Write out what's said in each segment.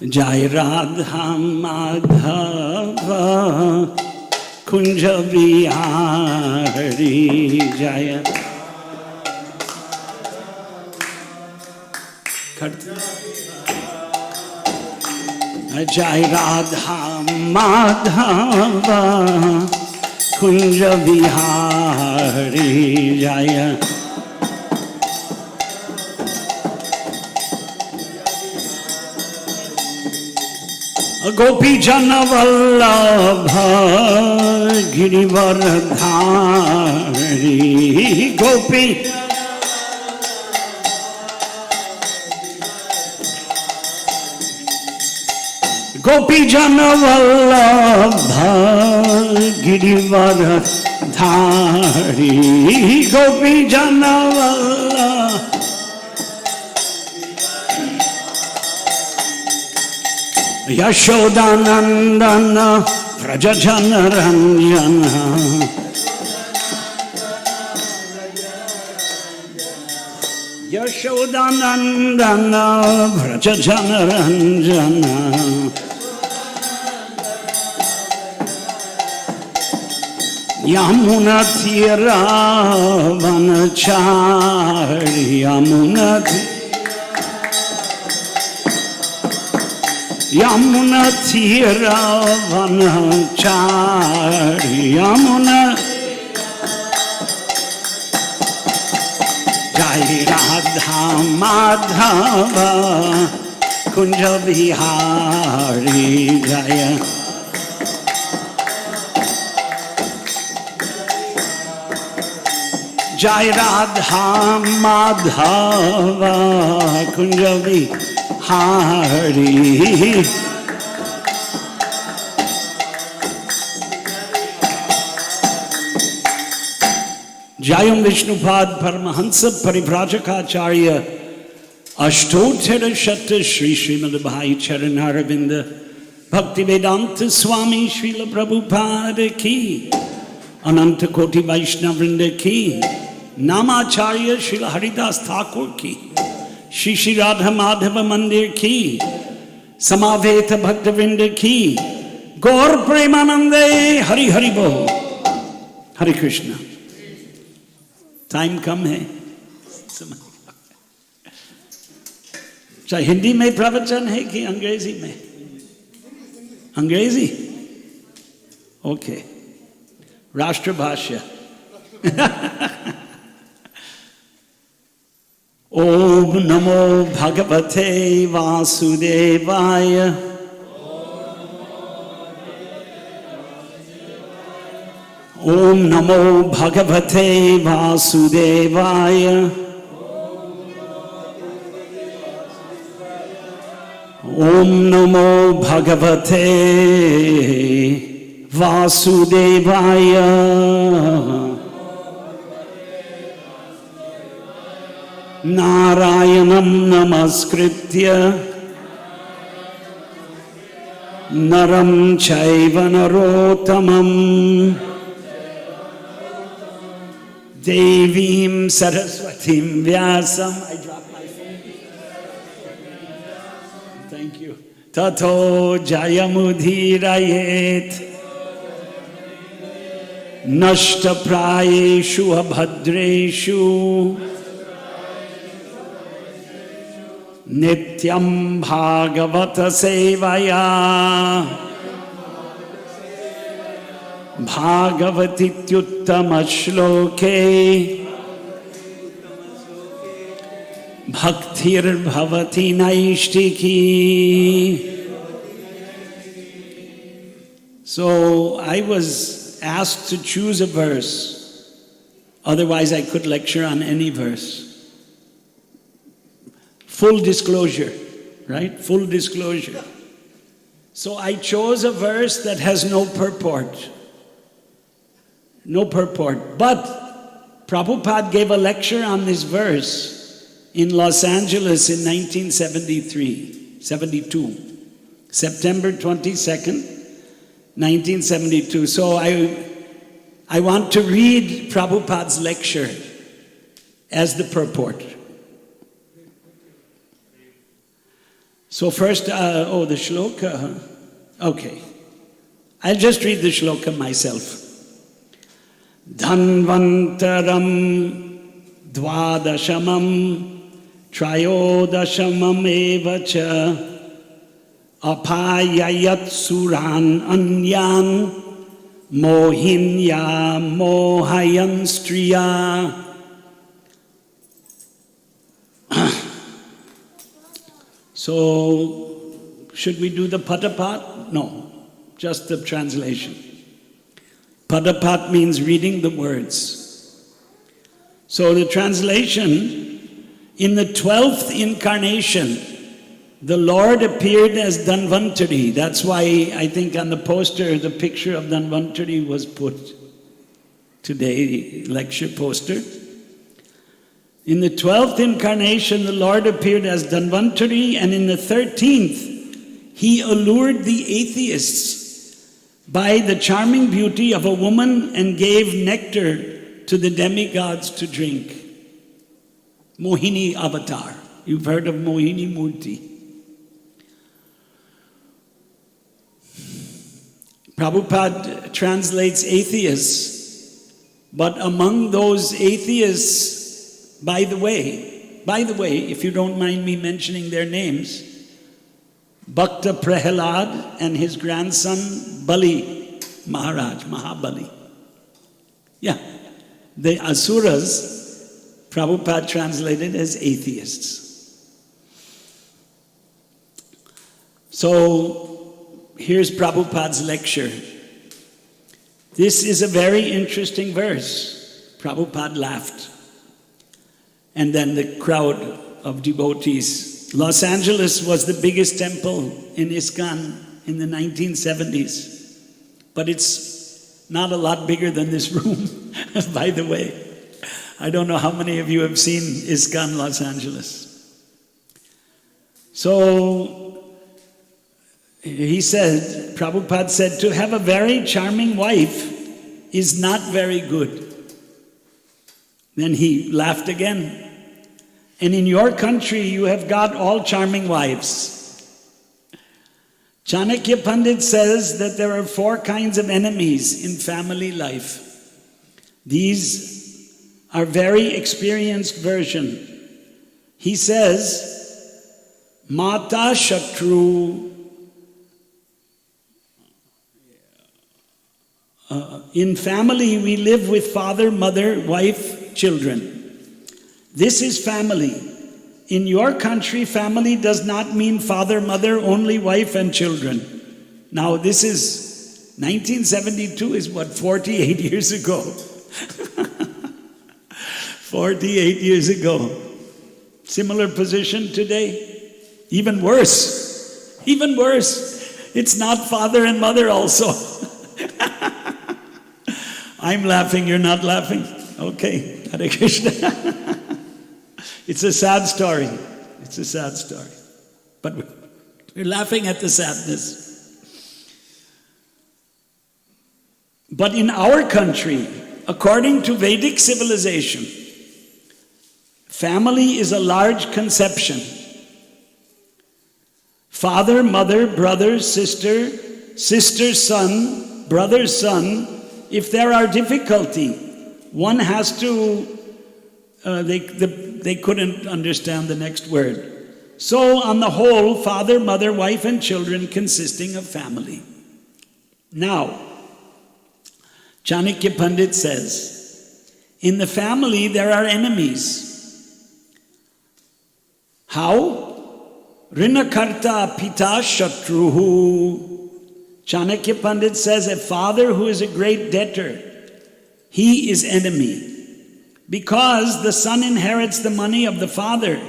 Jai Radha Madhava Kunja Vihari Jaya Jai Radha Madhava Kunja Vihari Jaya Gopi Jana Vallabha Girivardhari Gopi Jana Vallabha Girivardhari Gopi Jana Vallabha Yashodanandana Prajajana Ranjana Yashodanandana Prajajana Ranjana Yamuna Tira Vanachari Yamuna Yamuna Tira Vanachari Yamuna Jai Radha Madhava Kunja Vihari Jaya Jai Radha Madhava Kunja Vihari Jayam Vishnupad Paramahansa Parivrajacharya Ashtotara Shatta Shri Srimad Bhai Charanaravinda Bhaktivedanta Swami Srila Prabhupada Ki Ananta Koti Vaishnavrinda Ki Namacharya Srila Haridas Thakur Ki Shri Shri Radha Madhava Mandir Ki Samaveta Bhaktavinda Ki Gaur Premanande Hari Hari Bol Hare Krishna Time कम है चाहे हिंदी में प्रवचन है कि अंग्रेजी में अंग्रेजी okay राष्ट्रभाषा ओम नमो भगवते वासुदेवाय ओम नमो भगवते वासुदेवाय ओम नमो भगवते वासुदेवाय नारायणं नमस्कृत्य नरं चैव नरोत्तमम् Devim Saraswatim Vyasam. I dropped my phone. Thank you. Tato Jayamudhirayet Nashta Prayeshu Abhadreshu Nityam Bhagavata Sevaya Bhagavatityuttama shloke Bhaktir bhavati naishtiki. So I was asked to choose a verse. Otherwise I could lecture on any verse. Full disclosure, right? Full disclosure. So I chose a verse that has no purport. No purport. But Prabhupada gave a lecture on this verse in Los Angeles in 1972, September 22nd, 1972. So I want to read Prabhupada's lecture as the purport. So first, the shloka, huh? Okay. I'll just read the shloka myself. Dhanvantaram dvadashamam trayodashamam evacha apayayat suran anyan mohinya mohayan striya. So, should we do the padapat? No, just the translation. Padapat means reading the words. So the translation, in the 12th incarnation, the Lord appeared as Dhanvantari. That's why I think on the poster, the picture of Dhanvantari was put today, lecture poster. In the 12th incarnation, the Lord appeared as Dhanvantari, and in the 13th, he allured the atheists by the charming beauty of a woman and gave nectar to the demigods to drink. Mohini avatar. You've heard of Mohini Murti. Prabhupada translates atheists, but among those atheists, by the way, if you don't mind me mentioning their names, Bhakta Prahalad and his grandson Bali Maharaj, Mahabali. Yeah, the Asuras, Prabhupada translated as atheists. So here's Prabhupada's lecture. This is a very interesting verse. Prabhupada laughed. And then the crowd of devotees. Los Angeles was the biggest temple in ISKCON in the 1970s. But it's not a lot bigger than this room, by the way. I don't know how many of you have seen ISKCON Los Angeles. So he said, Prabhupada said, to have a very charming wife is not very good. Then he laughed again. And in your country, you have got all charming wives. Chanakya Pandit says that there are 4 kinds of enemies in family life. These are very experienced version. He says, Mata Shatru. In family, we live with father, mother, wife, children. This is family. In your country, family does not mean father, mother, only wife and children. Now this is, 1972 is what, 48 years ago. 48 years ago. Similar position today? Even worse. Even worse. It's not father and mother also. I'm laughing, you're not laughing? Okay, Hare Krishna. It's a sad story. It's a sad story. But we're laughing at the sadness. But in our country, according to Vedic civilization, family is a large conception. Father, mother, brother, sister, sister's son, brother's son. If there are difficulty, one has to, they couldn't understand the next word. So on the whole, father, mother, wife, and children consisting of family. Now, Chanakya Pandit says, in the family there are enemies. How? Rinakarta pita shatruhu. Chanakya Pandit says, a father who is a great debtor, he is enemy. Because the son inherits the money of the father.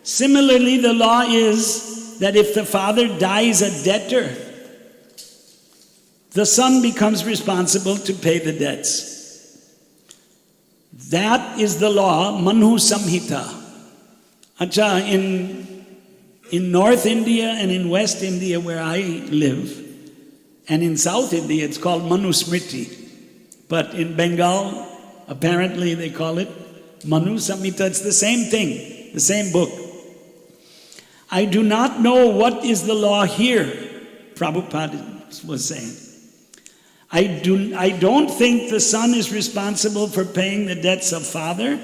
Similarly, the law is that if the father dies a debtor, the son becomes responsible to pay the debts. That is the law, Manu Samhita. Acha, in North India and in West India where I live, and in South India it's called Manu Smriti. But in Bengal, apparently they call it Manu Samhita. It's the same thing, the same book. I do not know what is the law here, Prabhupada was saying. I don't think the son is responsible for paying the debts of father,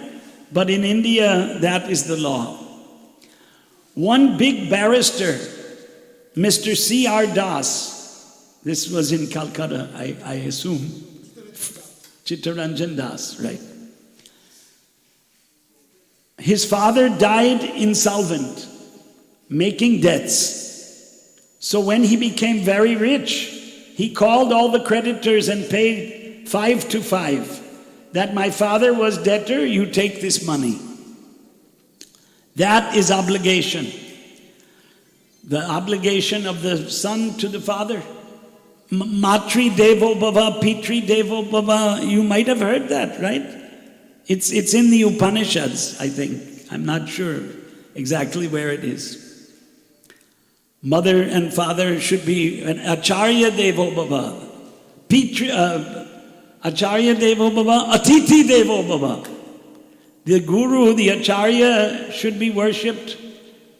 but in India, that is the law. One big barrister, Mr. C.R. Das, this was in Calcutta, I assume, Chittaranjan Das, right? His father died insolvent, making debts. So when he became very rich, he called all the creditors and paid 5 to 5. That my father was debtor, you take this money. That is obligation. The obligation of the son to the father. Matri Devo Bhava, Pitri Devo Bhava. You might have heard that, right? It's in the Upanishads, I think. I'm not sure exactly where it is. Mother and father should be an Acharya Devo Bhava. Acharya Devo Bhava, Atiti Devo Bhava. The guru, the Acharya, should be worshipped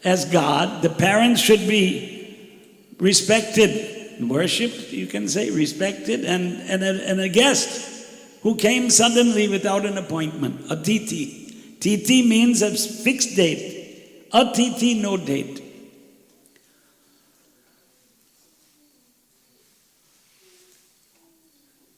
as God. The parents should be respected, worshipped, you can say, respected, and a guest who came suddenly without an appointment. Atiti. Titi means a fixed date. Atiti, no date.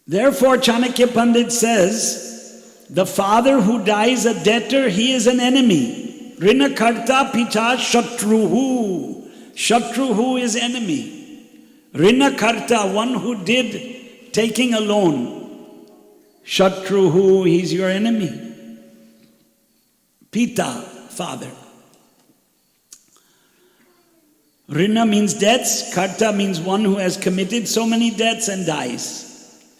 Therefore, Chanakya Pandit says, the father who dies a debtor, he is an enemy. Rina karta picha shatruhu. Shatruhu is enemy. Rina karta, one who did taking a loan. Shatruhu, he's your enemy. Pita, father. Rina means debts. Karta means one who has committed so many debts and dies.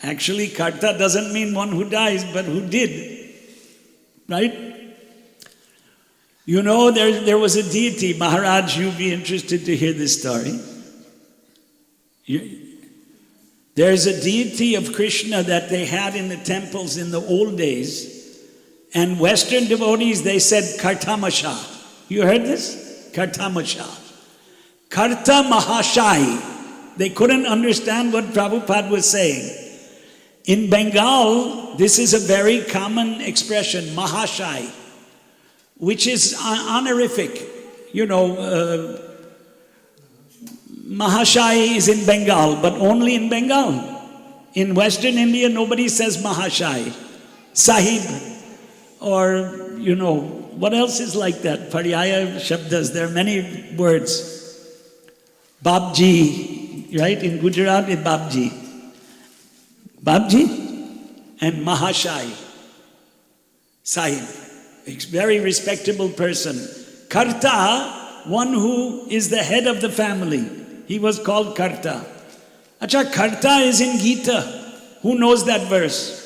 Actually, karta doesn't mean one who dies, but who did. Right? You know, there was a deity, Maharaj, you'll be interested to hear this story. There's a deity of Krishna that they had in the temples in the old days. And Western devotees, they said Kartamasha. You heard this? Kartamasha. Karta Mahashai. They couldn't understand what Prabhupada was saying. In Bengal, this is a very common expression, Mahashai, which is honorific. You know, Mahashai is in Bengal, but only in Bengal. In Western India, nobody says Mahashai. Sahib, or, you know, what else is like that? Paryaya Shabdas, there are many words. Babji, right? In Gujarat, it's Babji. Babji and Mahashai, Sahib, a very respectable person. Karta, one who is the head of the family. He was called Karta. Acha, Karta is in Gita. Who knows that verse?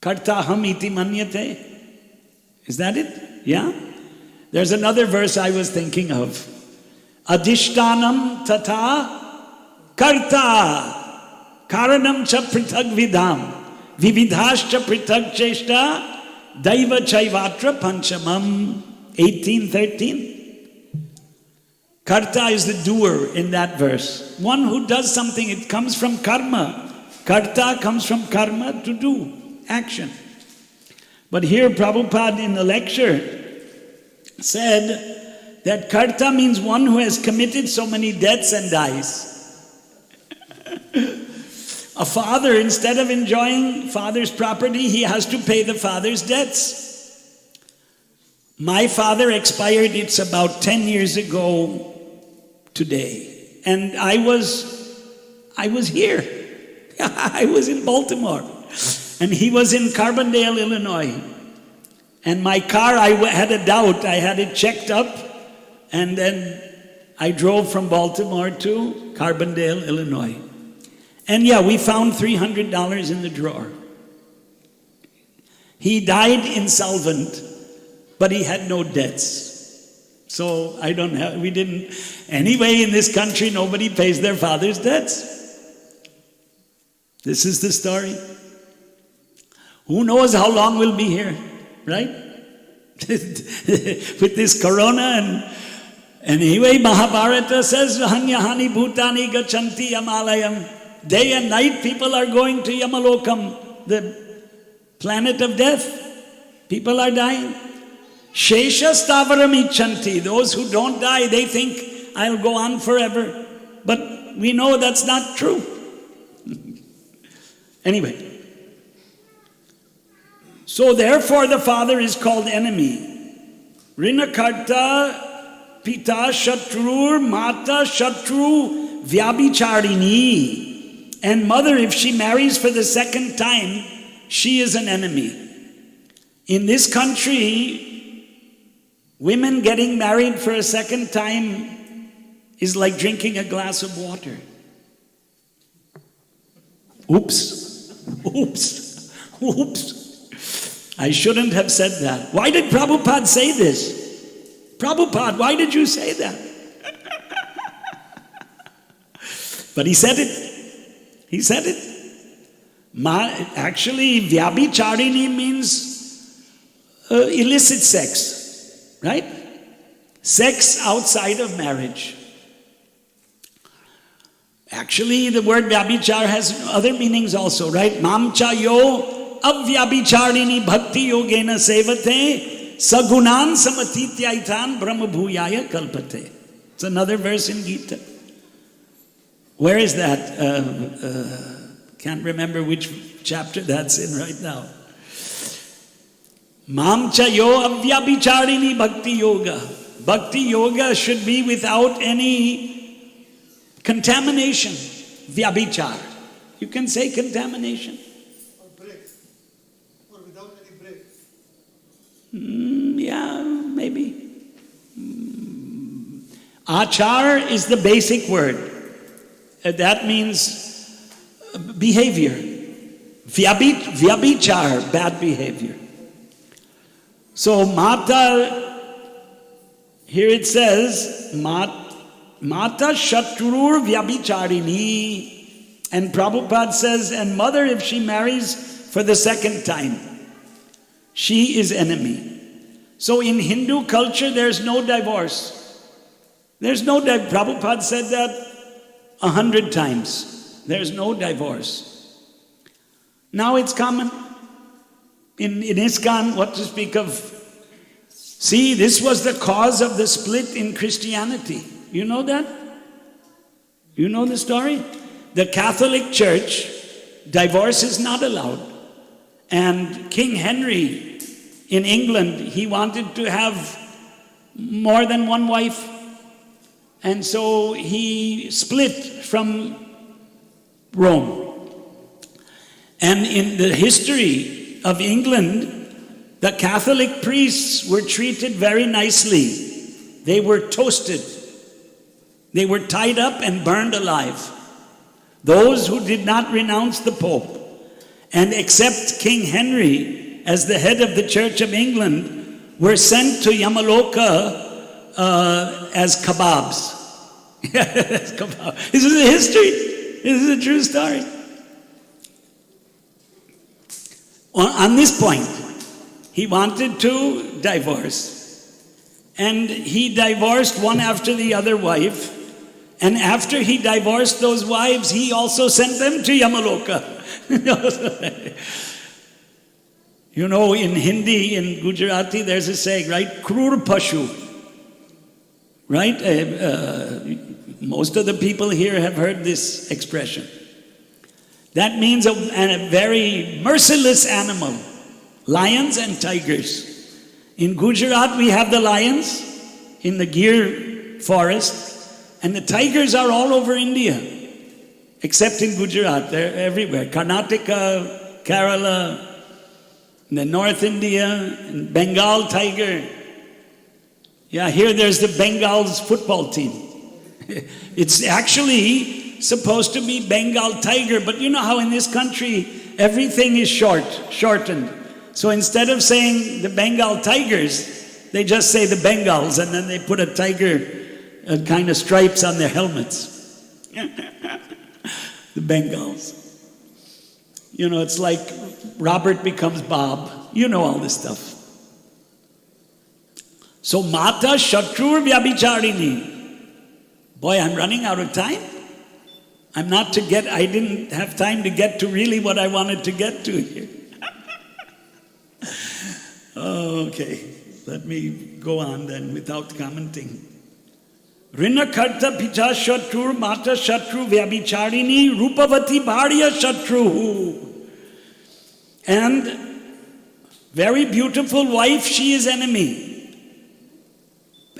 Karta ham iti manyate. Is that it? Yeah? There's another verse I was thinking of. Adhishtanam tata Karta Karanam cha prithag vidham Vividhascha prithag cheshta Daiva chaivatra panchamam 18:13. Karta is the doer in that verse. One who does something, it comes from karma. Karta comes from karma, to do, action. But here Prabhupada in the lecture said that karta means one who has committed so many debts and dies. A father, instead of enjoying father's property, he has to pay the father's debts. My father expired, it's about 10 years ago today. And I was here. I was in Baltimore. And he was in Carbondale, Illinois. And my car, I had a doubt. I had it checked up. And then I drove from Baltimore to Carbondale, Illinois. And yeah, we found $300 in the drawer. He died insolvent, but he had no debts. So we didn't. Anyway, in this country, nobody pays their father's debts. This is the story. Who knows how long we'll be here, right? with this corona. And anyway, Mahabharata says, Hanyahani bhutani gachanti yamalayam. Day and night people are going to Yamalokam, the planet of death. People are dying. Shesha stavaram ichanti. Those who don't die, they think, I'll go on forever. But we know that's not true. Anyway. So therefore the father is called enemy. Rinakarta Pita Shatrur Mata Shatru Vyabhicharini. And mother, if she marries for the second time, she is an enemy. In this country, women getting married for a second time is like drinking a glass of water. Oops. Oops. Oops. I shouldn't have said that. Why did Prabhupada say this? Prabhupada, why did you say that? But he said it. He said it. Actually, Vyabhicharini means illicit sex, right? Sex outside of marriage. Actually, the word Vyabhichar has other meanings also, right? Mamcha yo avyabhicharini bhakti yogena sevate sagunan samatityaithan brahma bhuyaya kalpate. It's another verse in Gita. Where is that? Can't remember which chapter that's in right now. Mamcha yo avyabhicharini bhakti yoga. Bhakti yoga should be without any contamination. Vyabhichar. You can say contamination. Or break. Or without any break. Yeah, maybe. Achar is the basic word. That means behavior. Vyabhichar, bad behavior. So Mata, here it says, Mata Shatrur Vyabhicharini. And Prabhupada says, and mother, if she marries for the second time, she is enemy. So in Hindu culture, there's no divorce. There's no divorce. Prabhupada said that 100 times. There's no divorce. Now it's common. In ISKCON, what to speak of? See, this was the cause of the split in Christianity. You know that? You know the story? The Catholic Church, divorce is not allowed. And King Henry in England, he wanted to have more than one wife. And so he split from Rome. And in the history of England, the Catholic priests were treated very nicely. They were toasted. They were tied up and burned alive. Those who did not renounce the Pope and accept King Henry as the head of the Church of England were sent to Yamaloka as kebabs. This is a history. This is a true story. On this point, he wanted to divorce. And he divorced one after the other wife. And after he divorced those wives, he also sent them to Yamaloka. You know, in Hindi, in Gujarati, there's a saying, right? Krur Pashu. Right? Most of the people here have heard this expression. That means a very merciless animal. Lions and tigers. In Gujarat, we have the lions in the Gir forest. And the tigers are all over India, except in Gujarat. They're everywhere. Karnataka, Kerala, the North India, and Bengal tiger. Yeah, here there's the Bengal's football team. It's actually supposed to be Bengal tiger, but you know how in this country everything is shortened. So instead of saying the Bengal tigers, they just say the Bengals, and then they put a tiger kind of stripes on their helmets. The Bengals. You know, it's like Robert becomes Bob. You know all this stuff. So Mata Shatrur Vyabhicharini. Boy, I'm running out of time. I didn't have time to get to really what I wanted to get to here. Okay, let me go on then without commenting. Rinakarta Picha Shatrur Mata Shatru Vyabhicharini Rupavati Bharya Shatru. And very beautiful wife, she is enemy.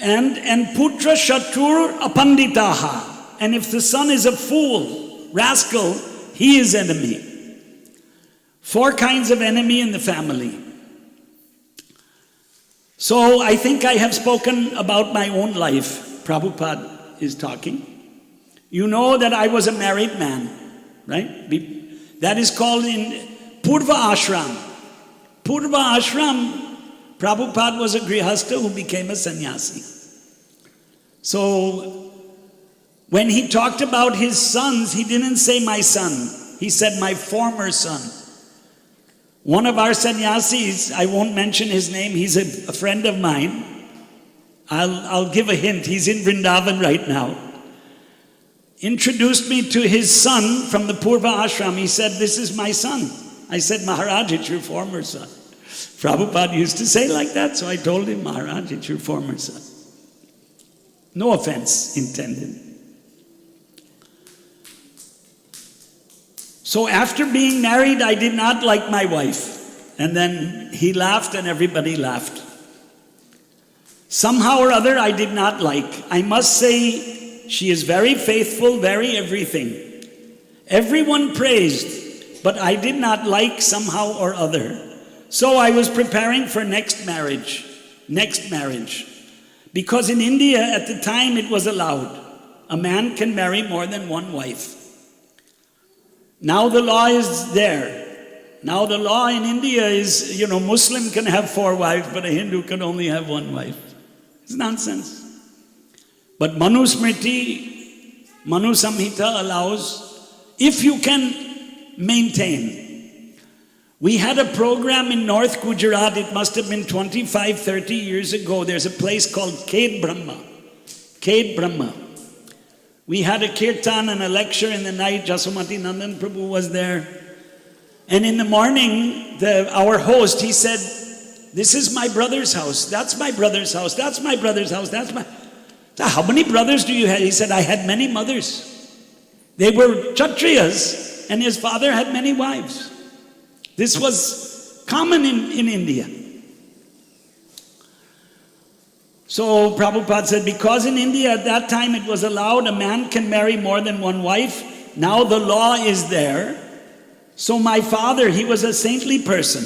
And Putra Shatrur Apanditaha. And if the son is a fool, rascal, he is enemy. 4 kinds of enemy in the family. So I think I have spoken about my own life. Prabhupada is talking. You know that I was a married man, right? That is called in Purva Ashram. Purva Ashram, Prabhupada was a grihastha who became a sannyasi. So when he talked about his sons, he didn't say my son. He said my former son. One of our sannyasis, I won't mention his name, he's a friend of mine. I'll give a hint, he's in Vrindavan right now. Introduced me to his son from the Purva Ashram. He said, this is my son. I said, Maharaj, it's your former son. Prabhupada used to say like that, so I told him, Maharaj, it's your former son. No offense intended. So after being married, I did not like my wife. And then he laughed and everybody laughed. Somehow or other, I did not like. I must say, she is very faithful, very everything. Everyone praised, but I did not like somehow or other. So I was preparing for next marriage. Because in India, at the time, it was allowed. A man can marry more than one wife. Now the law is there. Now the law in India is, Muslim can have 4 wives, but a Hindu can only have 1 wife. It's nonsense. But Manu Smriti, Manu Samhita allows, if you can maintain. We had a program in North Gujarat, it must have been 25, 30 years ago. There's a place called Khed Brahma. We had a kirtan and a lecture in the night. Jasumati Nandan Prabhu was there. And in the morning, our host, he said, this is my brother's house. That's my brother's house. That's my brother's house. So how many brothers do you have? He said, I had many mothers. They were Kshatriyas, and his father had many wives. This was common in India. So Prabhupada said, because in India at that time it was allowed, a man can marry more than 1 wife. Now the law is there. So my father, he was a saintly person.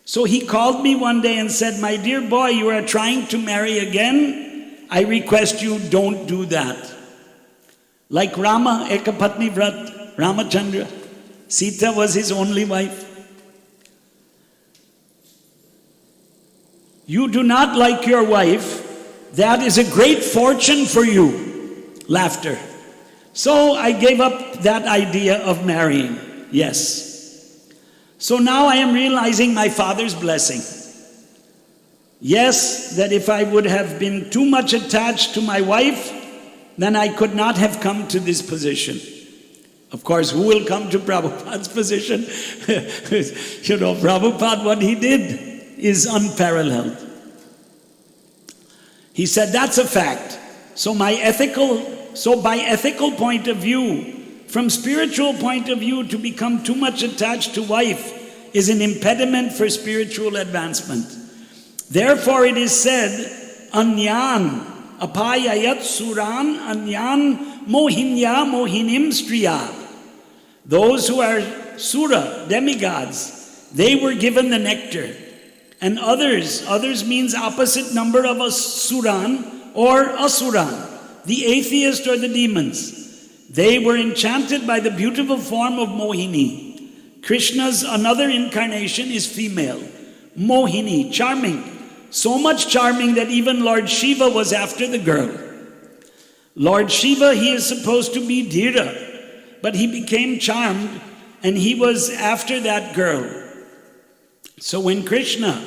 So he called me one day and said, my dear boy, you are trying to marry again. I request you, don't do that. Like Rama, Ekapatni Vrat, Ramachandra, Sita was his only wife. You do not like your wife, that is a great fortune for you. Laughter. So I gave up that idea of marrying. Yes. So now I am realizing my father's blessing. Yes, that if I would have been too much attached to my wife, then I could not have come to this position. Of course, who will come to Prabhupada's position? Prabhupada, what he did is unparalleled. He said, that's a fact. So by ethical point of view, from spiritual point of view, to become too much attached to wife is an impediment for spiritual advancement. Therefore it is said, Anyan apayayat suran anyan mohinya mohinim striya. Those who are sura, demigods, they were given the nectar. And others means opposite number of a suran or asuran, the atheist or the demons. They were enchanted by the beautiful form of Mohini. Krishna's another incarnation is female. Mohini, charming. So much charming that even Lord Shiva was after the girl. Lord Shiva, he is supposed to be Dhira, but he became charmed and he was after that girl. So when Krishna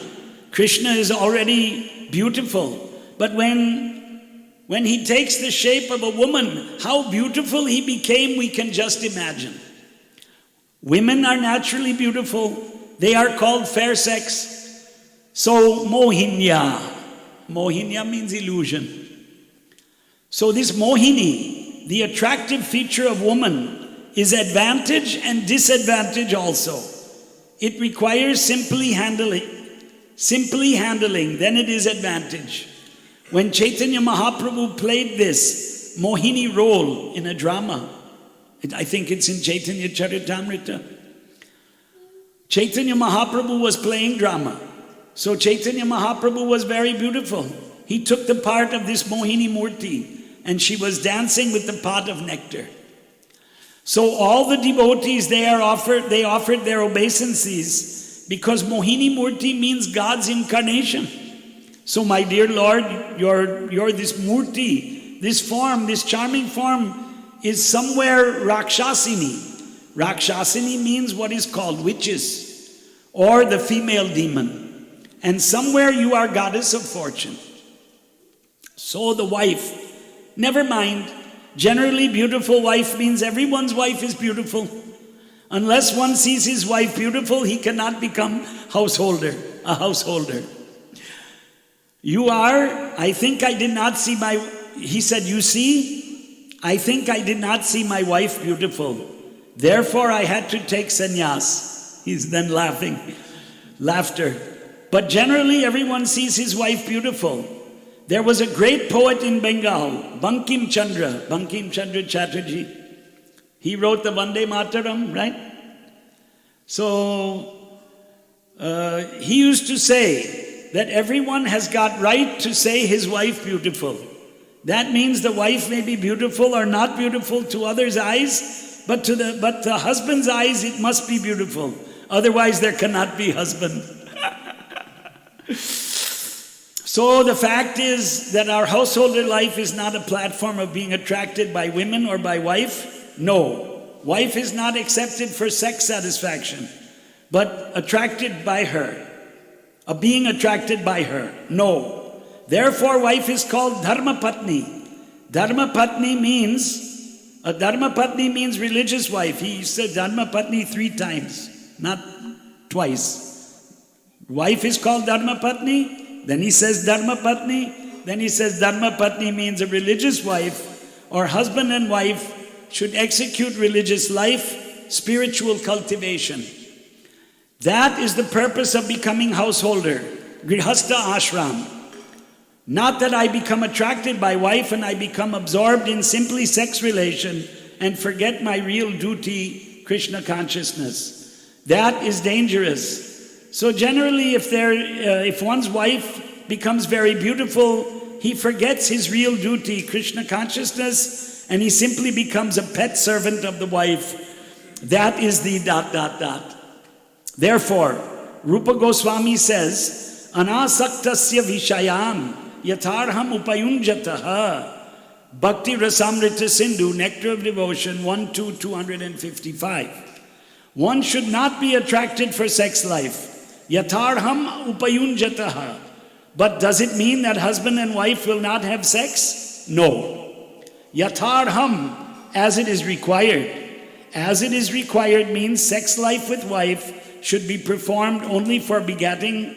Krishna is already beautiful. But when he takes the shape of a woman, how beautiful he became, we can just imagine. Women are naturally beautiful. They are called fair sex. So Mohinya. Mohinya means illusion. So this Mohini, the attractive feature of woman, is advantage and disadvantage also. It requires simply handling, then it is advantage. When Chaitanya Mahaprabhu played this Mohini role in a drama, I think it's in Chaitanya Charitamrita, Chaitanya Mahaprabhu was playing drama. So Chaitanya Mahaprabhu was very beautiful. He took the part of this Mohini Murti, and she was dancing with the pot of nectar. So all the devotees, they offered their obeisances, because Mohini Murti means God's incarnation. So my dear Lord, you're this Murti, this form, this charming form is somewhere Rakshasini. Rakshasini means what is called witches, or the female demon. And somewhere you are goddess of fortune. So the wife, never mind, generally beautiful wife means everyone's wife is beautiful. Unless one sees his wife beautiful, he cannot become a householder. You are, I think I did not see he said, you see, I think I did not see my wife beautiful. Therefore I had to take sannyas. He's then laughter. But generally everyone sees his wife beautiful. There was a great poet in Bengal, Bankim Chandra Chatterjee. He wrote the Vande Mataram, right? So he used to say that everyone has got right to say his wife beautiful. That means the wife may be beautiful or not beautiful to others' eyes, but the husband's eyes it must be beautiful. Otherwise there cannot be husband. So the fact is that our householder life is not a platform of being attracted by women or by wife. No, wife is not accepted for sex satisfaction, but attracted by her, being attracted by her. No. Therefore wife is called Dharma Patni. Dharma Patni means religious wife. He said Dharma Patni 3 times, not twice. Wife is called Dharma Patni. Then he says Dharma Patni. Then he says Dharma Patni means a religious wife, or husband and wife should execute religious life, spiritual cultivation. That is the purpose of becoming householder, Grihastha Ashram. Not that I become attracted by wife and I become absorbed in simply sex relation and forget my real duty, Krishna consciousness. That is dangerous. So generally if one's wife becomes very beautiful, he forgets his real duty, Krishna consciousness, and he simply becomes a pet servant of the wife. That is the ... Therefore, Rupa Goswami says, Anasaktasya Vishayan Yatharham Upayunjataha Bhakti Rasamrita Sindhu, Nectar of Devotion, 1-255. One should not be attracted for sex life. Yatharham upayunjataha. But does it mean that husband and wife will not have sex? No. Yatharham, as it is required. As it is required means sex life with wife should be performed only for begetting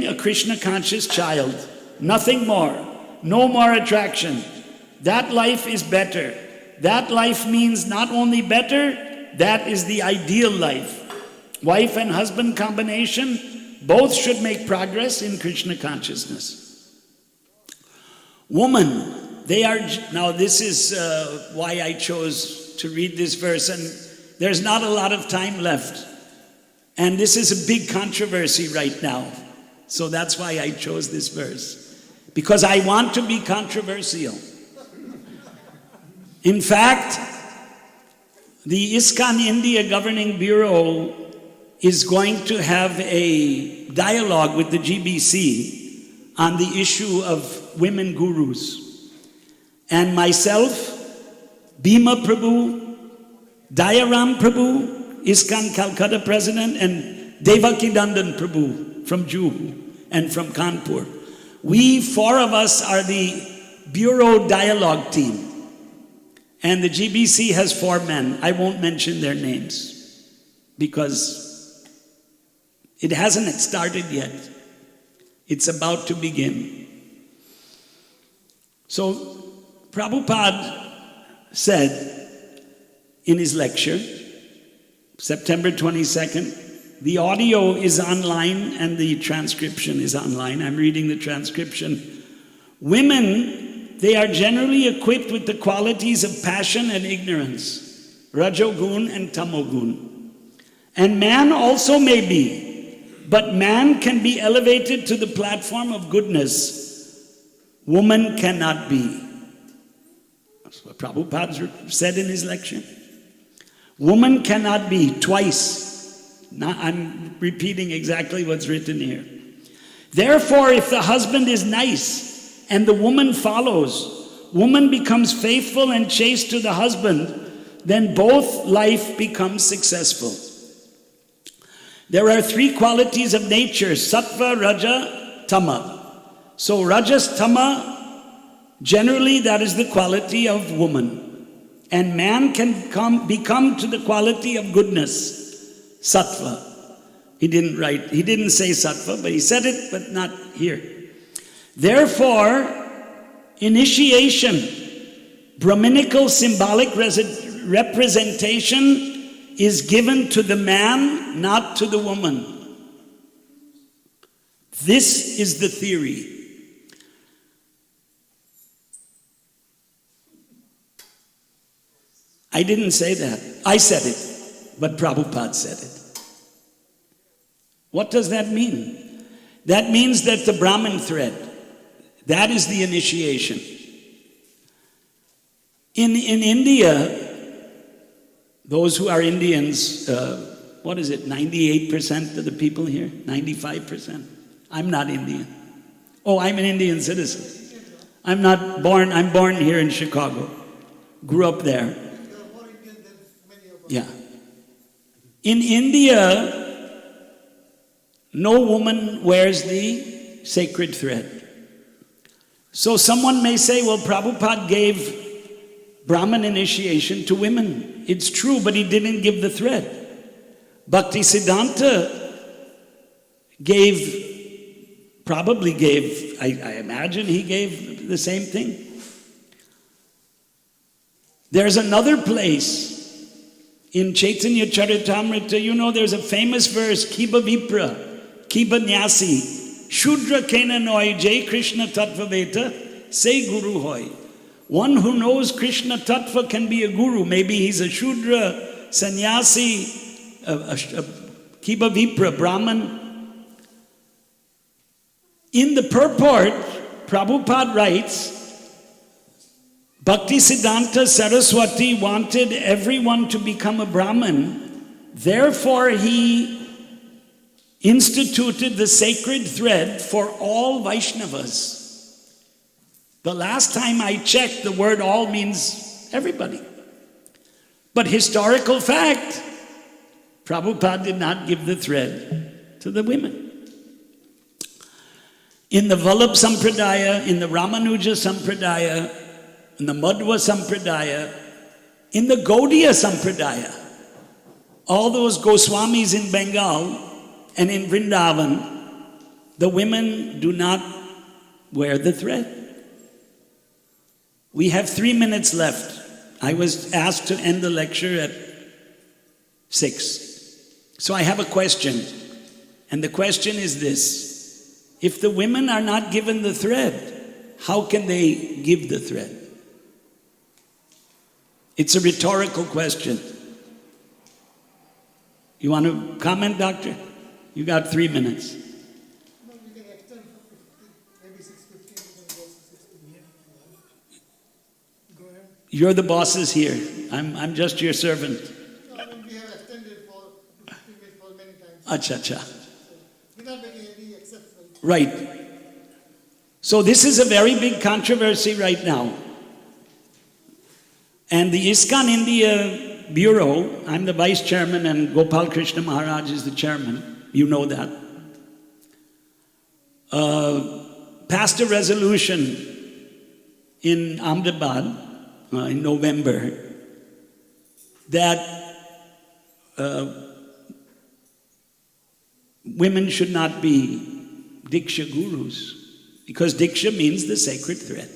a Krishna conscious child. Nothing more. No more attraction. That life is better. That life means not only better, that is the ideal life. Wife and husband combination, both should make progress in Krishna consciousness. Woman, now this is why I chose to read this verse, and there's not a lot of time left. And this is a big controversy right now. So that's why I chose this verse. Because I want to be controversial. In fact, the ISKCON India Governing Bureau is going to have a dialogue with the GBC on the issue of women gurus. And myself, Bhima Prabhu, Dayaram Prabhu, ISKCON Calcutta President, and Devaki Dandan Prabhu, from Juhu, and from Kanpur. We, 4 of us, are the Bureau Dialogue team. And the GBC has 4 men. I won't mention their names because it hasn't started yet. It's about to begin. So Prabhupada said in his lecture, September 22nd, the audio is online and the transcription is online. I'm reading the transcription. Women, they are generally equipped with the qualities of passion and ignorance, Rajogun and Tamogun. And man also may be, but man can be elevated to the platform of goodness. Woman cannot be. That's what Prabhupada said in his lecture. Woman cannot be, twice. Now, I'm repeating exactly what's written here. Therefore, if the husband is nice and the woman follows, woman becomes faithful and chaste to the husband, then both life becomes successful. There are 3 qualities of nature, sattva, raja, tama. So rajas, tama, generally that is the quality of woman. And man can become to the quality of goodness, sattva. He didn't say sattva, but he said it, but not here. Therefore, initiation, Brahminical symbolic representation is given to the man, not to the woman. This is the theory. I didn't say that. I said it, but Prabhupada said it. What does that mean? That means that the Brahmin thread, that is the initiation. In India, those who are Indians, 98% of the people here? 95%? I'm not Indian. Oh, I'm an Indian citizen. I'm born here in Chicago. Grew up there. Yeah. In India, no woman wears the sacred thread. So someone may say, well, Prabhupada gave Brahman initiation to women. It's true, but he didn't give the thread. Bhaktisiddhanta probably gave, I imagine he gave the same thing. There's another place in Chaitanya Charitamrita, there's a famous verse, Kiba Vipra, Kiba Nyasi, Shudra Kena Noi, Jai Krishna Tattva Veta, say Guru Hoy. One who knows Krishna Tattva can be a guru. Maybe he's a Shudra, Sannyasi, Kiba Vipra, Brahman. In the purport, Prabhupada writes, Bhaktisiddhanta Saraswati wanted everyone to become a Brahmin. Therefore, he instituted the sacred thread for all Vaishnavas. The last time I checked, the word all means everybody. But historical fact, Prabhupada did not give the thread to the women. In the Vallabh Sampradaya, in the Ramanuja Sampradaya, in the Madhva Sampradaya, in the Gaudiya Sampradaya, all those Goswamis in Bengal and in Vrindavan, the women do not wear the thread. We have 3 minutes left. I was asked to end the lecture at 6. So I have a question. And the question is this. If the women are not given the thread, how can they give the thread? It's a rhetorical question. You want to comment, doctor? You got 3 minutes. No, you can extend maybe 6:15, you can go to 6:15. Go ahead. You're the bosses here. I'm just your servant. No, we have extended for 15 minutes for many times. Acha. We're not making any exceptions. Right. So this is a very big controversy right now. And the ISKCON India Bureau, I'm the vice chairman and Gopal Krishna Maharaj is the chairman. You know that. passed a resolution in Ahmedabad in November that women should not be Diksha gurus, because Diksha means the sacred thread.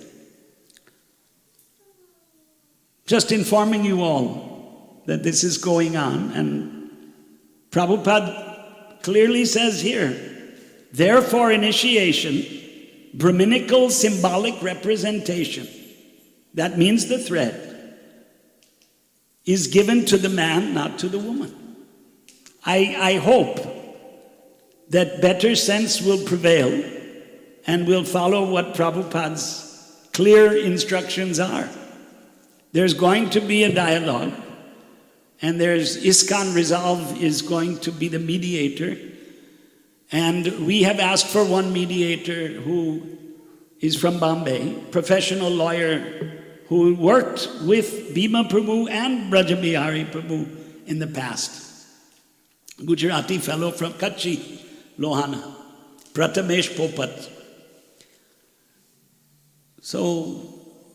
Just informing you all that this is going on, and Prabhupada clearly says here, therefore initiation, Brahminical symbolic representation, that means the thread, is given to the man, not to the woman. I hope that better sense will prevail and will follow what Prabhupada's clear instructions are. There's going to be a dialogue, and there's ISKCON Resolve is going to be the mediator, and we have asked for one mediator who is from Bombay, professional lawyer who worked with Bhima Prabhu and Brajabihari Prabhu in the past. Gujarati fellow from Kachi, Lohana, Pratamesh Popat. So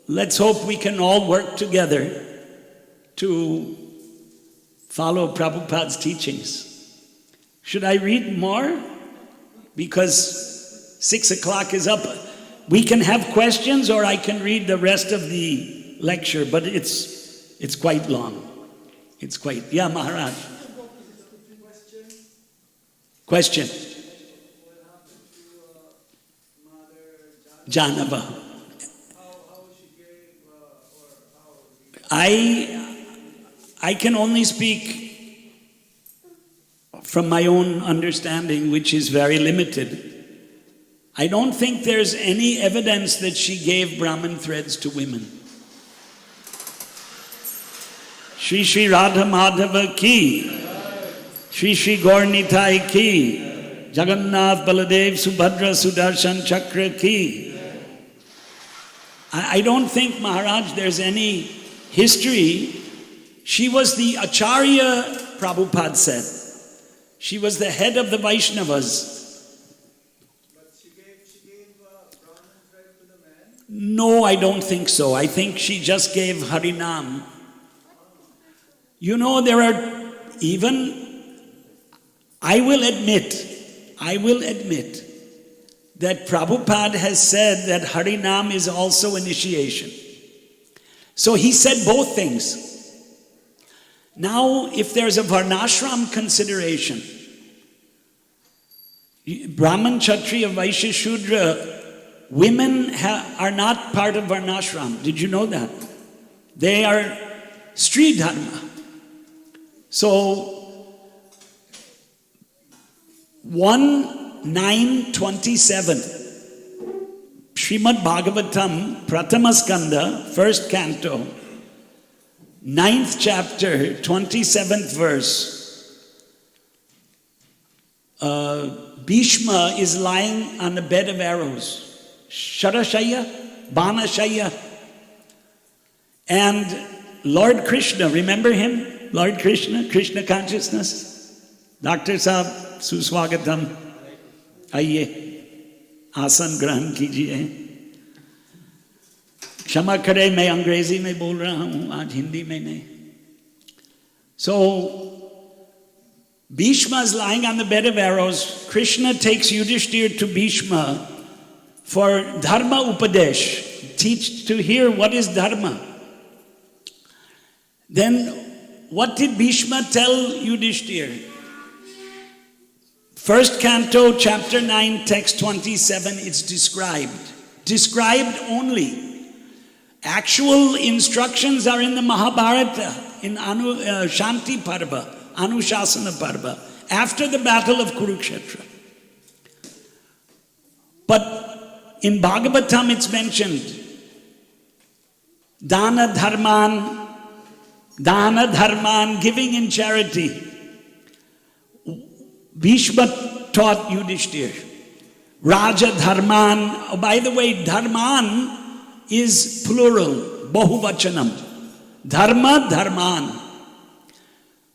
let's hope we can all work together to follow Prabhupada's teachings. Should I read more? Because 6 o'clock is up. We can have questions, or I can read the rest of the lecture, but it's quite long. It's quite, yeah, Maharaj. Question. Janava. I can only speak from my own understanding, which is very limited. I don't think there's any evidence that she gave Brahmin threads to women. Shri Shri Radha Madhava ki, Shri Shri Gaurnitai ki, Jagannath Baladev Subhadra Sudarshan Chakra ki. I don't think, Maharaj, there's any history. She was the Acharya, Prabhupada said. She was the head of the Vaishnavas. But she gave Brahman thread to the man? No, I don't think so. I think she just gave Harinam. You know, there are even, I will admit that Prabhupada has said that Harinam is also initiation. So he said both things. Now, if there's a Varnashram consideration, Brahman, Kshatriya, Vaishya, Shudra, women are not part of Varnashram. Did you know that? They are Sri Dharma. So, 1:9:27, Srimad Bhagavatam, Pratama Skanda, 1st canto, 9th chapter, 27th verse. Bhishma is lying on a bed of arrows. Sharashaya, Banashaya. And Lord Krishna, remember him? Lord Krishna, Krishna consciousness. Dr. Sahab, suswagatam. Aiye, आसन ग्रहण कीजिए. क्षमा करें, मैं अंग्रेजी में बोल रहा हूँ, आज हिंदी में नहीं. So, Bhishma is lying on the bed of arrows. Krishna takes Yudhishthir to Bhishma for dharma upadesh, teach to hear what is dharma. Then, what did Bhishma tell Yudhishthir? 1st canto, chapter 9, text 27, it's described only. Actual instructions are in the Mahabharata, in Shanti Parva, Anushasana Parva, after the battle of Kurukshetra. But in Bhagavatam it's mentioned, Dana Dharman, giving in charity. Bhishma taught Yudhishthir. Raja Dharman, oh, by the way, Dharman is plural, Bahuvachanam. Dharma, Dharman.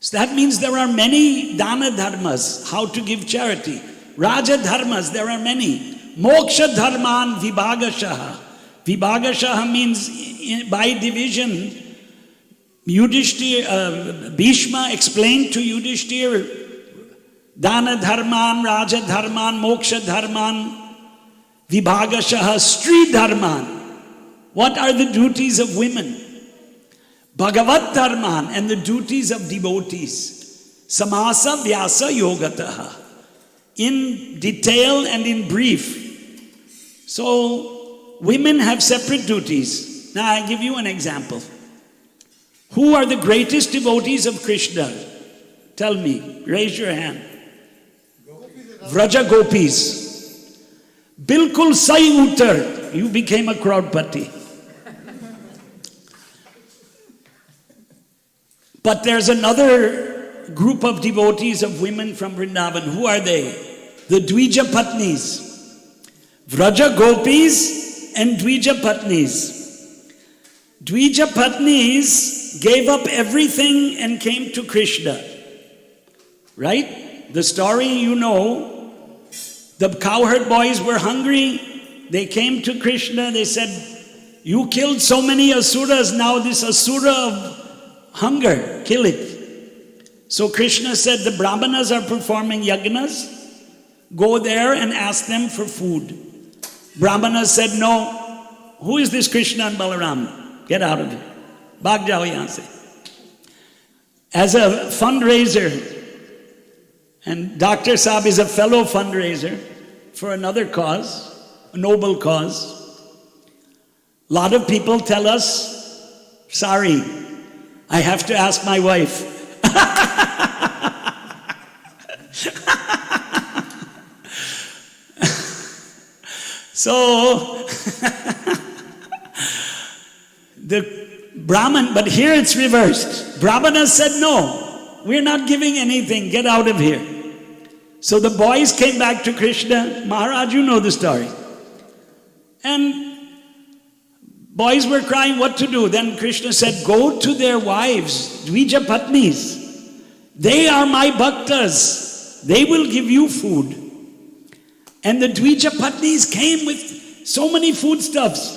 So that means there are many Dana Dharmas, how to give charity. Raja Dharmas, there are many. Moksha dharman vibhagashaha. Vibhagashaha means by division. Bhishma explained to Yudhishthira Dana dharman, Raja dharman, Moksha dharman, Vibhagashaha, Stri dharman. What are the duties of women? Bhagavat dharman, and the duties of devotees. Samasa vyasa yogataha. In detail and in brief. So, women have separate duties. Now I give you an example. Who are the greatest devotees of Krishna? Tell me, raise your hand. Vraja Gopis. Bilkul sai uttar. You became a crowdpati. But there's another group of devotees of women from Vrindavan. Who are they? The Dvija Patnis. Vraja Gopis and Dvija Patnis. Dvija Patnis gave up everything and came to Krishna. Right? The story you know. The cowherd boys were hungry. They came to Krishna. They said, you killed so many asuras. Now this asura of hunger, kill it. So Krishna said, the brahmanas are performing yagnas. Go there and ask them for food. Brahmanas said, no. Who is this Krishna and Balaram? Get out of here. Bhag jao yahan se. As a fundraiser, and Dr. Saab is a fellow fundraiser for another cause, a noble cause. A lot of people tell us, sorry, I have to ask my wife. So, the Brahman, but here it's reversed. Brahmana said, no, we're not giving anything, get out of here. So the boys came back to Krishna. Maharaj, you know the story. And boys were crying what to do. Then Krishna said, go to their wives, Dvija Patnis. They are my bhaktas. They will give you food. And the Dvija Patnis came with so many foodstuffs.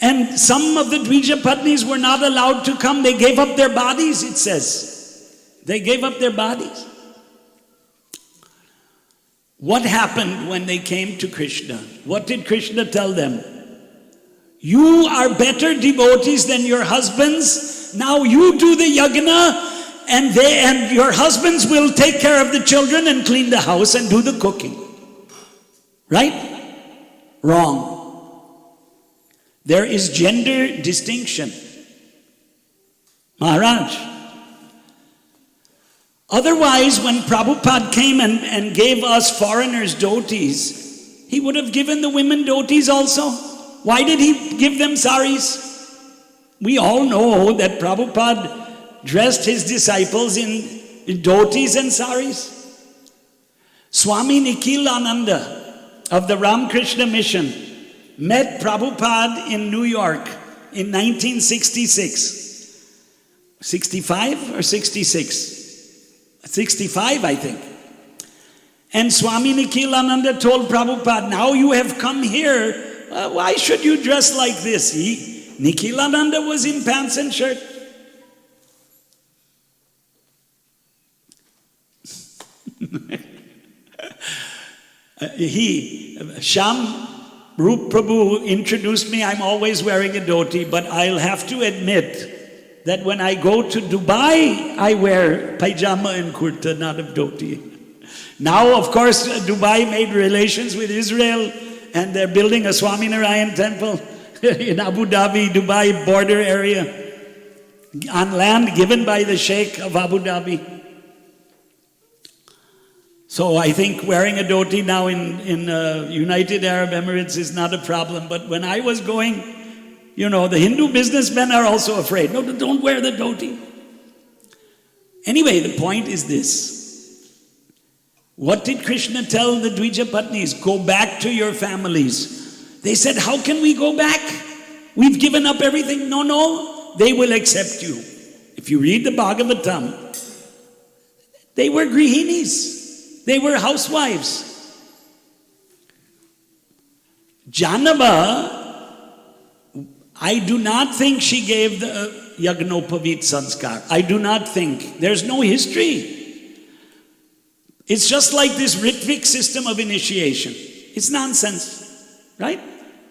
And some of the Dvija Patnis were not allowed to come. They gave up their bodies, it says. They gave up their bodies. What happened when they came to Krishna? What did Krishna tell them? You are better devotees than your husbands. Now you do the yagna, and your husbands will take care of the children and clean the house and do the cooking. Right? Wrong. There is gender distinction. Maharaj. Otherwise, when Prabhupada came and gave us foreigners dhotis, he would have given the women dhotis also. Why did he give them saris? We all know that Prabhupada dressed his disciples in dhotis and saris. Swami Nikhilananda of the Ramakrishna Mission met Prabhupada in New York in 1966. 65 or 66? 65, I think. And Swami Nikhilananda told Prabhupada, now you have come here, why should you dress like this? Nikhilananda was in pants and shirt. Sham Rup Prabhu introduced me, I'm always wearing a dhoti, but I'll have to admit that when I go to Dubai, I wear pajama and kurta, not a dhoti. Now, of course, Dubai made relations with Israel, and they're building a Swaminarayan temple in Abu Dhabi, Dubai border area, on land given by the Sheikh of Abu Dhabi. So I think wearing a dhoti now in United Arab Emirates is not a problem. But when I was going, you know, the Hindu businessmen are also afraid. No, don't wear the dhoti. Anyway, the point is this. What did Krishna tell the Dvija Patnis? Go back to your families. They said, how can we go back? We've given up everything. No, they will accept you. If you read the Bhagavatam, they were grihinis. They were housewives. Janava, I do not think she gave the Yagnopavit Sanskar. I do not think. There's no history. It's just like this Ritvik system of initiation. It's nonsense, right?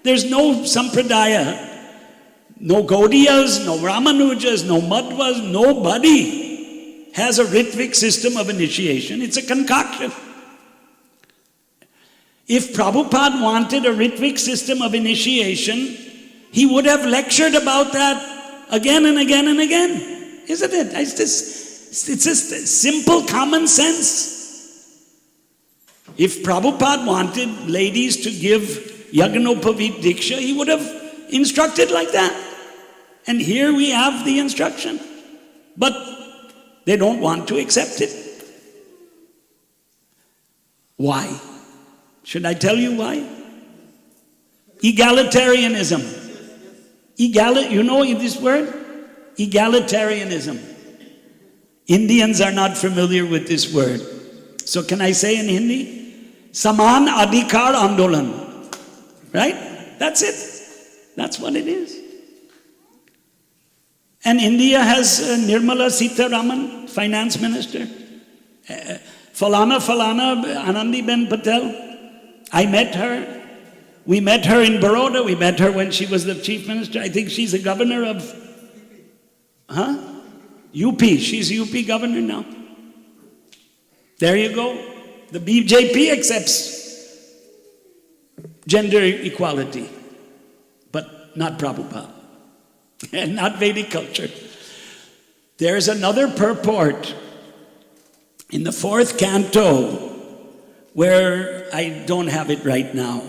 There's no Sampradaya, no Gaudiyas, no Ramanujas, no Madhvas, nobody has a Ritvik system of initiation. It's a concoction. If Prabhupada wanted a Ritvik system of initiation, he would have lectured about that again and again and again. Isn't it? It's just simple common sense. If Prabhupada wanted ladies to give Yagnopavit Diksha, he would have instructed like that. And here we have the instruction. But they don't want to accept it. Why? Should I tell you why? Egalitarianism. You know this word? Egalitarianism. Indians are not familiar with this word. So can I say in Hindi? Saman Adhikar Andolan. Right? That's it. That's what it is. And India has Nirmala Sitharaman, finance minister. Falana Anandi Ben Patel. I met her. We met her in Baroda. We met her when she was the chief minister. I think she's a governor of... UP. She's UP governor now. There you go. The BJP accepts gender equality, but not Prabhupada. And not Vedic culture. There's another purport in the 4th canto where I don't have it right now.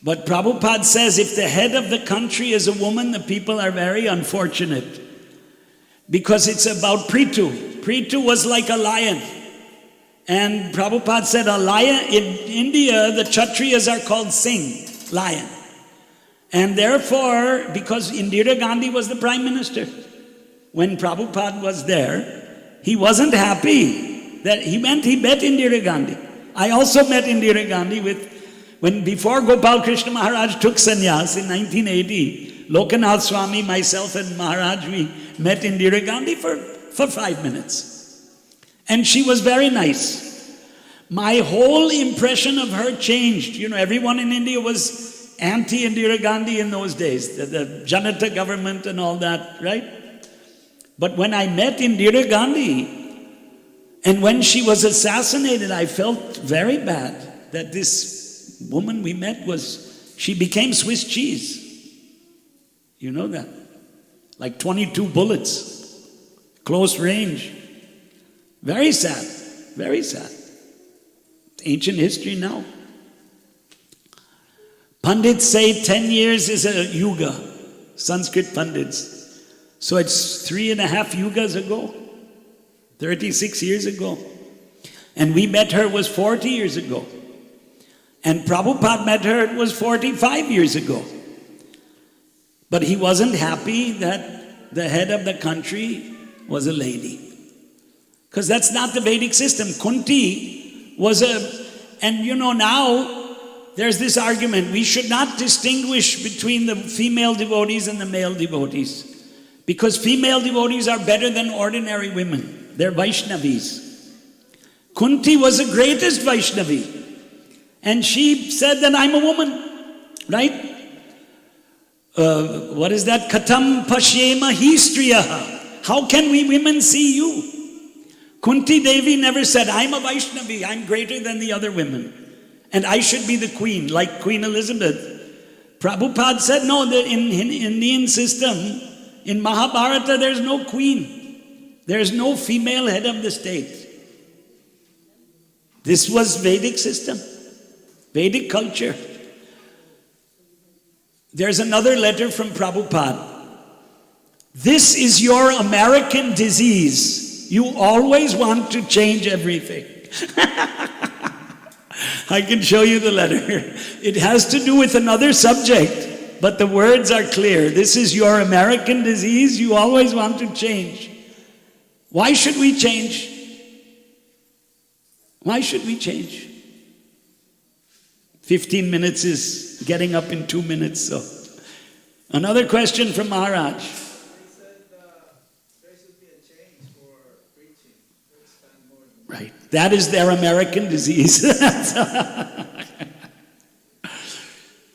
But Prabhupada says if the head of the country is a woman, the people are very unfortunate. Because it's about Prithu. Prithu was like a lion. And Prabhupada said a lion, in India, the Kshatriyas are called Singh, lion. And therefore, because Indira Gandhi was the prime minister, when Prabhupada was there, he wasn't happy that he met Indira Gandhi. I also met Indira Gandhi before Gopal Krishna Maharaj took sannyas in 1980, Lokanath Swami, myself and Maharaj, we met Indira Gandhi for 5 minutes. And she was very nice. My whole impression of her changed. You know, everyone in India was anti-Indira Gandhi in those days, the Janata government and all that, right? But when I met Indira Gandhi, and when she was assassinated, I felt very bad that this woman we met she became Swiss cheese. You know that? Like 22 bullets, close range. Very sad, very sad. Ancient history now. Pandits say 10 years is a yuga, Sanskrit Pandits. So it's 3.5 yugas ago, 36 years ago. And we met her was 40 years ago. And Prabhupada met her, it was 45 years ago. But he wasn't happy that the head of the country was a lady. Because that's not the Vedic system. Kunti was and you know now, there's this argument, we should not distinguish between the female devotees and the male devotees. Because female devotees are better than ordinary women. They're Vaishnavis. Kunti was the greatest Vaishnavi. And she said that I'm a woman, right? What is that? Katam pashyema hi striyaha. How can we women see you? Kunti Devi never said, I'm a Vaishnavi, I'm greater than the other women. And I should be the queen, like Queen Elizabeth. Prabhupada said, no, in Indian system, in Mahabharata, there's no queen. There's no female head of the state. This was Vedic system, Vedic culture. There's another letter from Prabhupada. This is your American disease. You always want to change everything. I can show you the letter. It has to do with another subject, but the words are clear. This is your American disease. You always want to change. Why should we change? Why should we change? 15 minutes is He's getting up in 2 minutes. So, another question from Maharaj. He said there should be a change for preaching to expand more. Right. That is their American disease.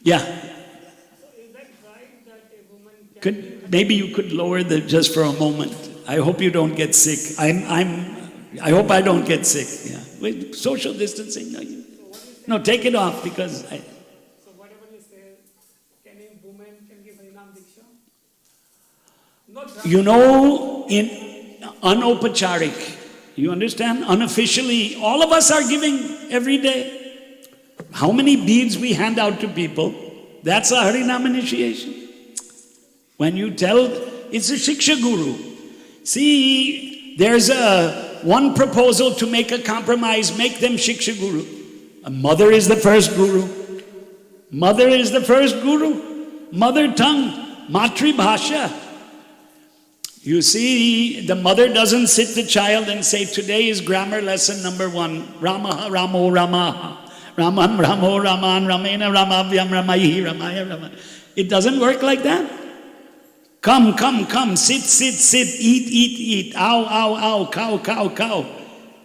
Yeah. So is that right that a woman can Maybe you could lower the just for a moment. I hope you don't get sick. I hope I don't get sick. Yeah. Wait, social distancing. No, take it off because So whatever you say, can a woman can give Harinam Diksha? Not you know, in unopacharik, you understand? Unofficially, all of us are giving every day. How many beads we hand out to people? That's a Harinam initiation. When you tell, it's a Shiksha Guru. See, there's one proposal to make a compromise, make them Shiksha Guru. A mother is the first Guru. Mother is the first Guru. Mother tongue, Matri Bhasha. You see, the mother doesn't sit the child and say, today is grammar lesson number 1. Rama, Ramo, Rama. Raman, Ramo, Raman, Ramena, Ramavyam, Ramayi, Ramaya, Rama. It doesn't work like that. Come, sit, eat, ow, ow, cow, cow.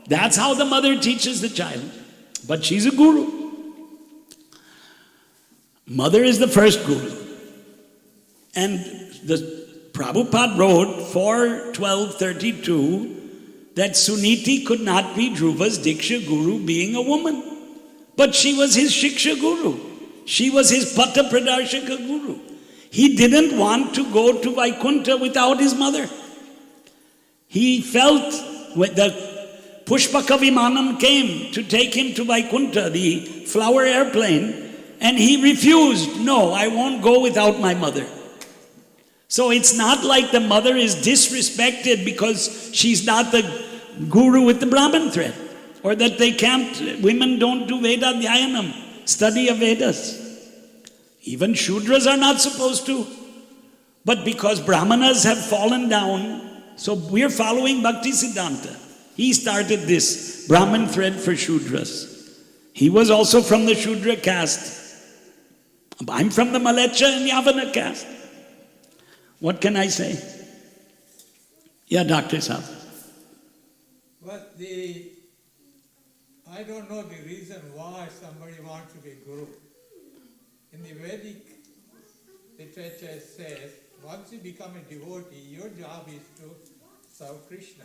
That's how the mother teaches the child. But she's a guru. Mother is the first guru. And the Prabhupada wrote 4/12/32 that Suniti could not be Dhruva's Diksha Guru being a woman. But she was his Shiksha Guru. She was his Pata Pradarshaka Guru. He didn't want to go to Vaikuntha without his mother. He felt when the Pushpaka Vimanam came to take him to Vaikuntha, the flower airplane, and he refused. No, I won't go without my mother. So it's not like the mother is disrespected because she's not the guru with the Brahman thread. Or that they can't, women don't do Veda Dhyanam, study of Vedas. Even Shudras are not supposed to. But because Brahmanas have fallen down, so we're following Bhakti Siddhanta. He started this Brahman thread for Shudras. He was also from the Shudra caste. I'm from the Malecha and Yavana caste. What can I say? Yeah, Dr. Saab. But I don't know the reason why somebody wants to be guru. In the Vedic literature it says, once you become a devotee, your job is to serve Krishna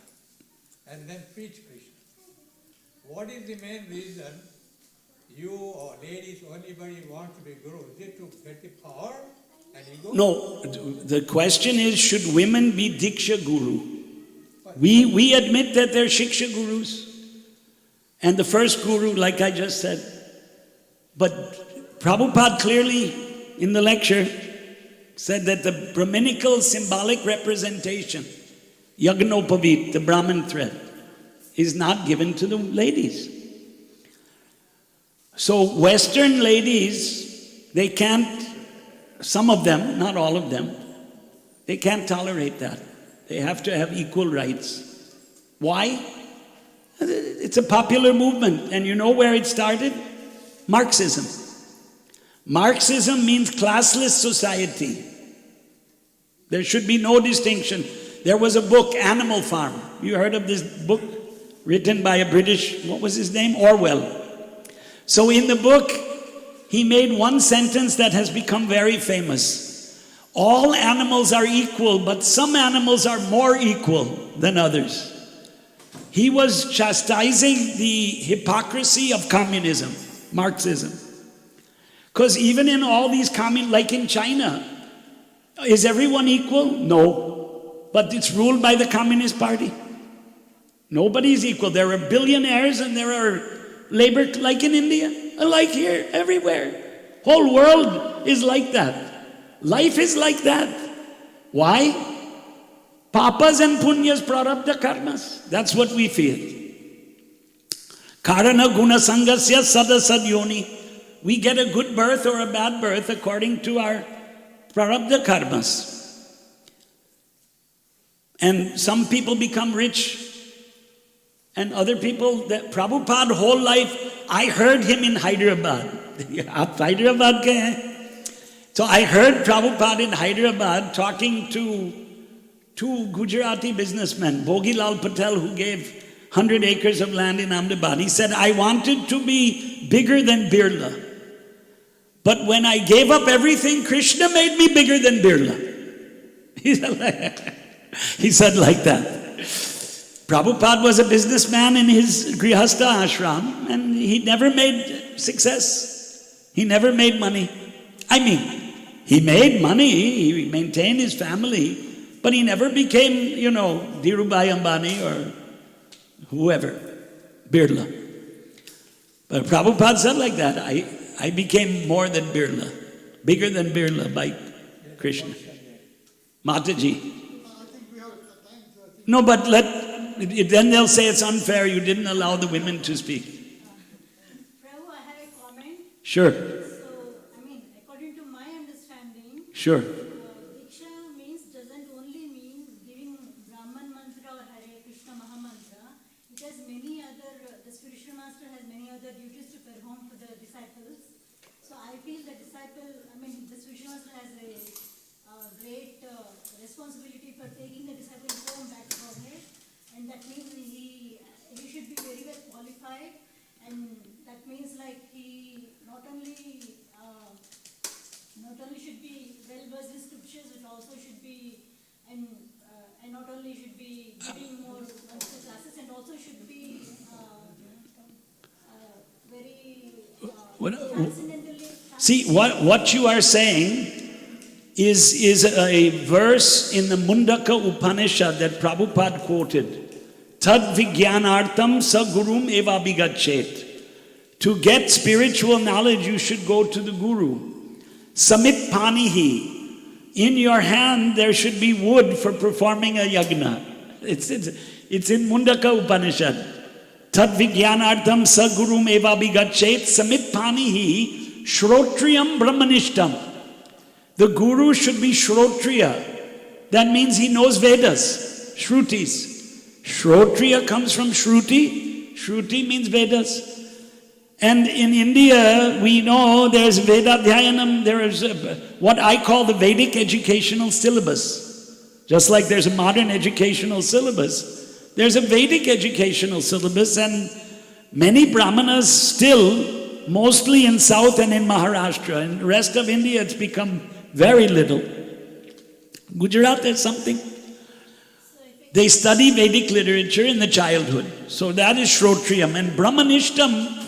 and then preach Krishna. What is the main reason you or ladies or anybody want to be guru? Is it to get the power and ego? No, the question is, should women be Diksha Guru? We admit that they're Shiksha Gurus. And the first Guru, like I just said. But Prabhupada clearly in the lecture said that the Brahminical symbolic representation, Yagnopavit, the Brahman thread, is not given to the ladies. So Western ladies, they can't, some of them, not all of them, they can't tolerate that. They have to have equal rights. Why? It's a popular movement, and you know where it started? Marxism. Marxism means classless society. There should be no distinction. There was a book, Animal Farm. You heard of this book? Written by a British, what was his name? Orwell. So in the book, he made one sentence that has become very famous. All animals are equal, but some animals are more equal than others. He was chastising the hypocrisy of communism, Marxism. Because even in all these like in China, is everyone equal? No. But it's ruled by the Communist Party. Nobody's equal. There are billionaires and there are labor, like in India, like here, everywhere. Whole world is like that. Life is like that. Why? Papas and punyas prarabdha karmas. That's what we feel. Karana guna sangasya sadasad yoni. We get a good birth or a bad birth according to our prarabdha karmas. And some people become rich. And other people, that Prabhupada whole life, I heard him in Hyderabad. आप Hyderabad के हैं? So I heard Prabhupada in Hyderabad talking to two Gujarati businessmen, Bogilal Patel, who gave 100 acres of land in Ahmedabad. He said, I wanted to be bigger than Birla. But when I gave up everything, Krishna made me bigger than Birla. He said like that. Prabhupada was a businessman in his Grihastha ashram, and he never made success. He never made money. I mean, he made money, he maintained his family, but he never became, Dhirubhai Ambani or whoever, Birla. But Prabhupada said like that, I became more than Birla, bigger than Birla by Krishna. Mataji. I think we have time. No, but then they'll say it's unfair, you didn't allow the women to speak. Prabhu, I have a comment. Sure, So, according to my understanding, sure. Diksha doesn't only mean giving Brahman mantra or Hare Krishna Maha Mantra. It has many other, the spiritual master has many other duties to perform for the disciples. So I feel the the spiritual master has a great responsibility for taking the disciple home back to Godhead. And that means he should be very well qualified, and that means he not only should be well versed in scriptures, but also should be and not only should be giving more classes, and also should be very transcendentally. See, what you are saying is a verse in the Mundaka Upanishad that Prabhupada quoted. Tad Vijnanartham sa gurum eva bigachet. To get spiritual knowledge, you should go to the Guru. Samit panihi. In your hand, there should be wood for performing a yagna. It's in Mundaka Upanishad. Tad Vijnanartham sa gurum eva bigachet. Samit panihi. Shrotriyam brahmanishtam. The Guru should be Shrotriya. That means he knows Vedas, Shrutis. Shrotriya comes from Shruti. Shruti means Vedas. And in India, we know there's Vedadhyayanam, there is what I call the Vedic educational syllabus. Just like there's a modern educational syllabus, there's a Vedic educational syllabus, and many Brahmanas still, mostly in South and in Maharashtra. In the rest of India, it's become very little. Gujarat, there's something. They study Vedic literature in the childhood. So that is Shrotriyam. And Brahmanishtam,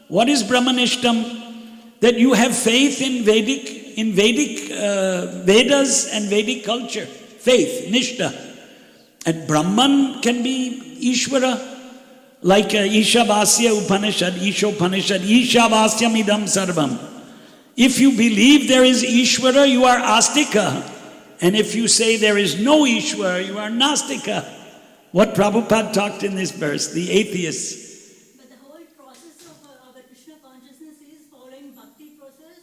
what is Brahmanishtam? That you have faith in Vedic Vedas and Vedic culture. Faith, Nishta. And Brahman can be Ishvara. Like Ishavasya Upanishad, Ishopanishad, Ishavasyam idam sarvam. If you believe there is Ishvara, you are Astika. And if you say there is no Ishvara, you are Nastika. What Prabhupada talked in this verse, the atheists. But the whole process of our Krishna consciousness is following bhakti process.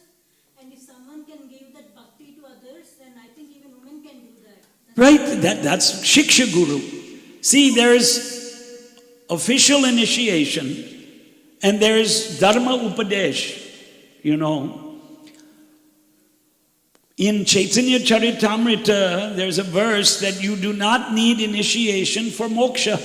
And if someone can give that bhakti to others, then I think even women can do that. Right, that's Shiksha Guru. See, there's official initiation and there's Dharma Upadesh, In Chaitanya Charitamrita, there's a verse that you do not need initiation for moksha.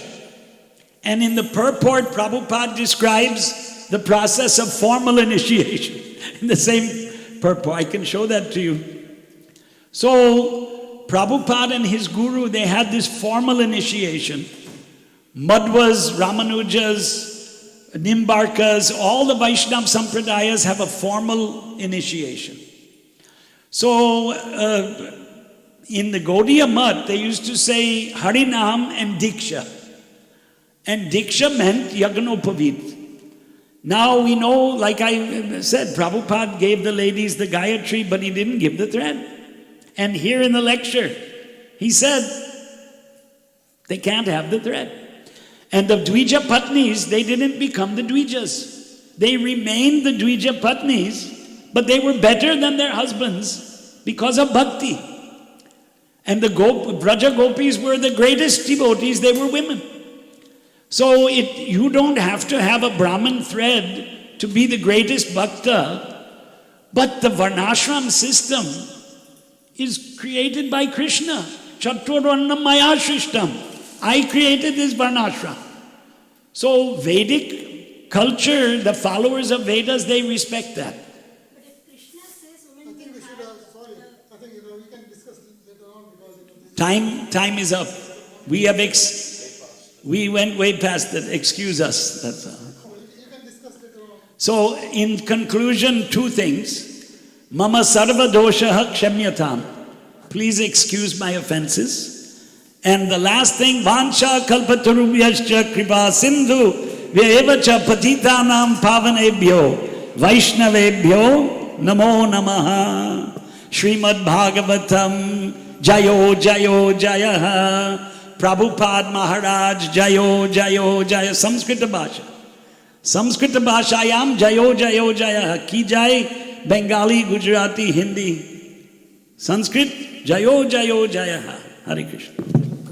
And in the purport, Prabhupada describes the process of formal initiation in the same purport. I can show that to you. So, Prabhupada and his guru, they had this formal initiation. Madhvas, Ramanujas, Nimbarkas, all the Vaishnava Sampradayas have a formal initiation. So, in the Gaudiya Mat, they used to say Harinam and Diksha. And Diksha meant Yagnopavit. Now we know, like I said, Prabhupada gave the ladies the Gayatri, but he didn't give the thread. And here in the lecture, he said, they can't have the thread. And the Dvija Patnis, they didn't become the Dvijas. They remained the Dvija Patnis, but they were better than their husbands because of bhakti. And the Braja Gopis were the greatest devotees, they were women. So you don't have to have a Brahmin thread to be the greatest bhakta, but the varnashram system is created by Krishna. Chaturvarnam maya shrishtam. I created this varnashram. So Vedic culture, the followers of Vedas, they respect that. But if Krishna says I women think can we should have have, sorry, I think, we can discuss later on because, this Time is up. We went way past that. Excuse us. That's all. you can discuss later on. So, in conclusion, two things. Mama sarva doshaha kshamyatam. Please excuse my offenses. And the last thing, vancha kalpatarubhyascha kripa sindhu vyevacha patitanam pavanebhyo vaishnavebhyo namo namaha. Srimad Bhagavatam jayo jayo jayaha. Prabhupada Maharaj jayo jayo jaya. Samskrita Bhasha. Samskrita Bhashayam jayo jayo jayaha. Ki jai Bengali, Gujarati, Hindi. Sanskrit jayo jayo jayaha. Hare Krishna.